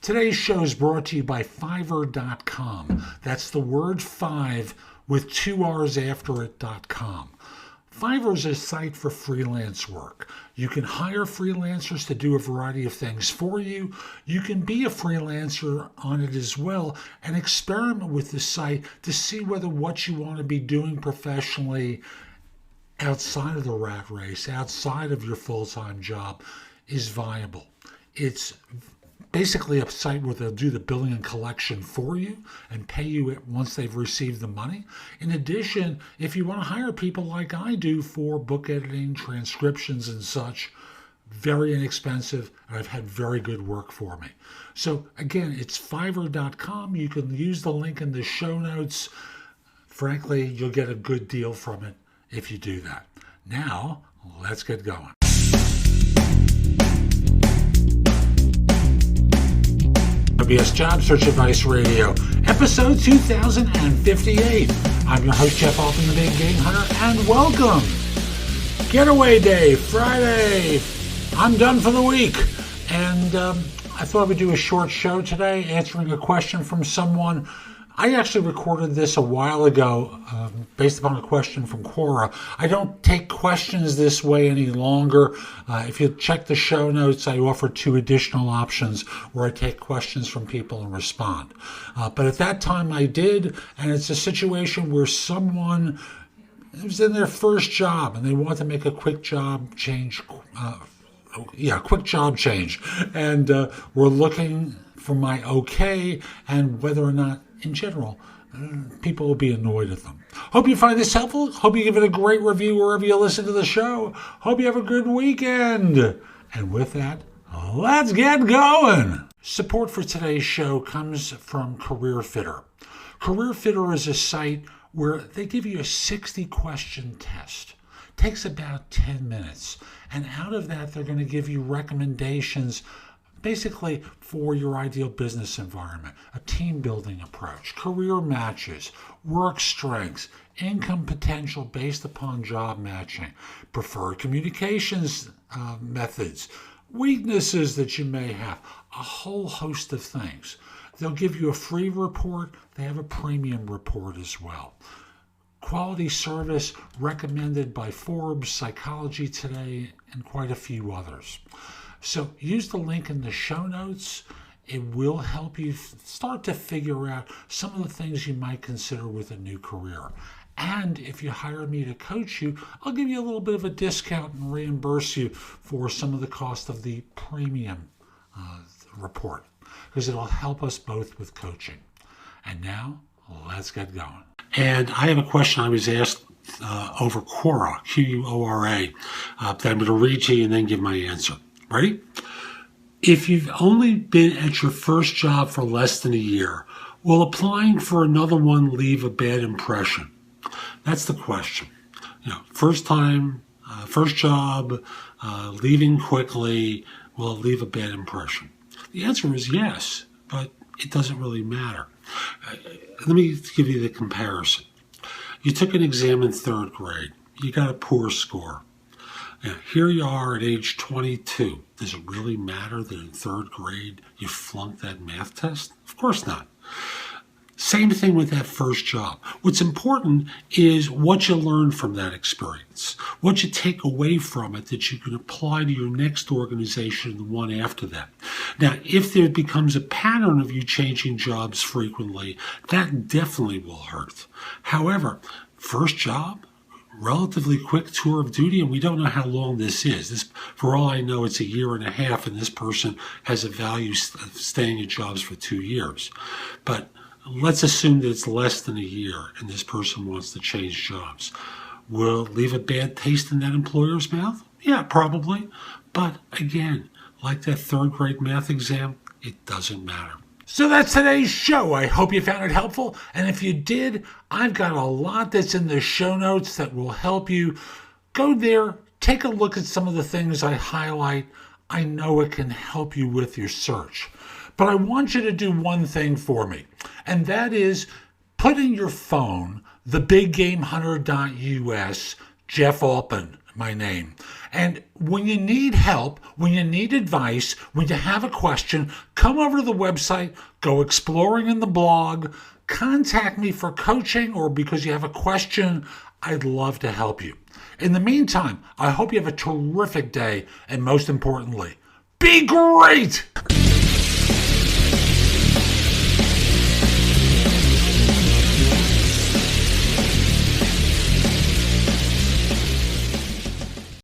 Today's show is brought to you by Fiverr.com. That's the word 5 with 2 R's after it.com. Fiverr is a site for freelance work. You can hire freelancers to do a variety of things for you. You can be a freelancer on it as well and experiment with the site to see whether what you want to be doing professionally outside of the rat race, outside of your full-time job, is viable. It's basically a site where they'll do the billing and collection for you and pay you once they've received the money. In addition, if you want to hire people like I do for book editing, transcriptions and such, very inexpensive, and I've had very good work for me. So again, it's Fiverr.com. You can use the link in the show notes. Frankly, you'll get a good deal from it if you do that. Now, let's get going. OBS Job Search Advice Radio, episode 2058. I'm your host, Jeff Altman, the Big Game Hunter, and welcome. Getaway day, Friday. I'm done for the week. And I thought I would do a short show today, answering a question from someone. I actually recorded this a while ago based upon a question from Quora. I don't take questions this way any longer. If you check the show notes, I offer 2 additional options where I take questions from people and respond. But at that time I did, and it's a situation where someone was in their first job and they want to make a quick job change. And we're looking for my okay and whether or not, in general, people will be annoyed at them. Hope you find this helpful. Hope you give it a great review wherever you listen to the show. Hope you have a good weekend. And with that, let's get going. Support for today's show comes from CareerFitter. CareerFitter is a site where they give you a 60-question test. Takes about 10 minutes. And out of that, they're going to give you recommendations basically for your ideal business environment, a team building approach, career matches, work strengths, income potential based upon job matching, preferred communications methods, weaknesses that you may have, a whole host of things. They'll give you a free report. They have a premium report as well. Quality service recommended by Forbes, Psychology Today, and quite a few others. So use the link in the show notes. It will help you start to figure out some of the things you might consider with a new career. And if you hire me to coach you, I'll give you a little bit of a discount and reimburse you for some of the cost of the premium report, because it'll help us both with coaching. And now, let's get going. And I have a question I was asked over Quora, Quora, that I'm going to read to you and then give my answer. Ready? If you've only been at your first job for less than a year, will applying for another one leave a bad impression? That's the question. First time, first job, leaving quickly, will it leave a bad impression? The answer is yes, but it doesn't really matter. Let me give you the comparison. You took an exam in 3rd grade. You got a poor score. Now, here you are at age 22. Does it really matter that in 3rd grade you flunked that math test? Of course not. Same thing with that first job. What's important is what you learn from that experience, what you take away from it that you can apply to your next organization and the one after that. Now, if there becomes a pattern of you changing jobs frequently, that definitely will hurt. However, first job, relatively quick tour of duty, and we don't know how long this is. For all I know, it's a year and a half, and this person has a value of staying at jobs for 2 years. But let's assume that it's less than a year, and this person wants to change jobs. Will it leave a bad taste in that employer's mouth? Yeah, probably. But again, like that 3rd grade math exam, it doesn't matter. So that's today's show. I hope you found it helpful. And if you did, I've got a lot that's in the show notes that will help you. Go there, take a look at some of the things I highlight. I know it can help you with your search. But I want you to do one thing for me, and that is put in your phone the biggamehunter.us Jeff Altman my name. And when you need help, when you need advice, when you have a question, come over to the website, go exploring in the blog, contact me for coaching or because you have a question. I'd love to help you. In the meantime, I hope you have a terrific day, and most importantly, be great!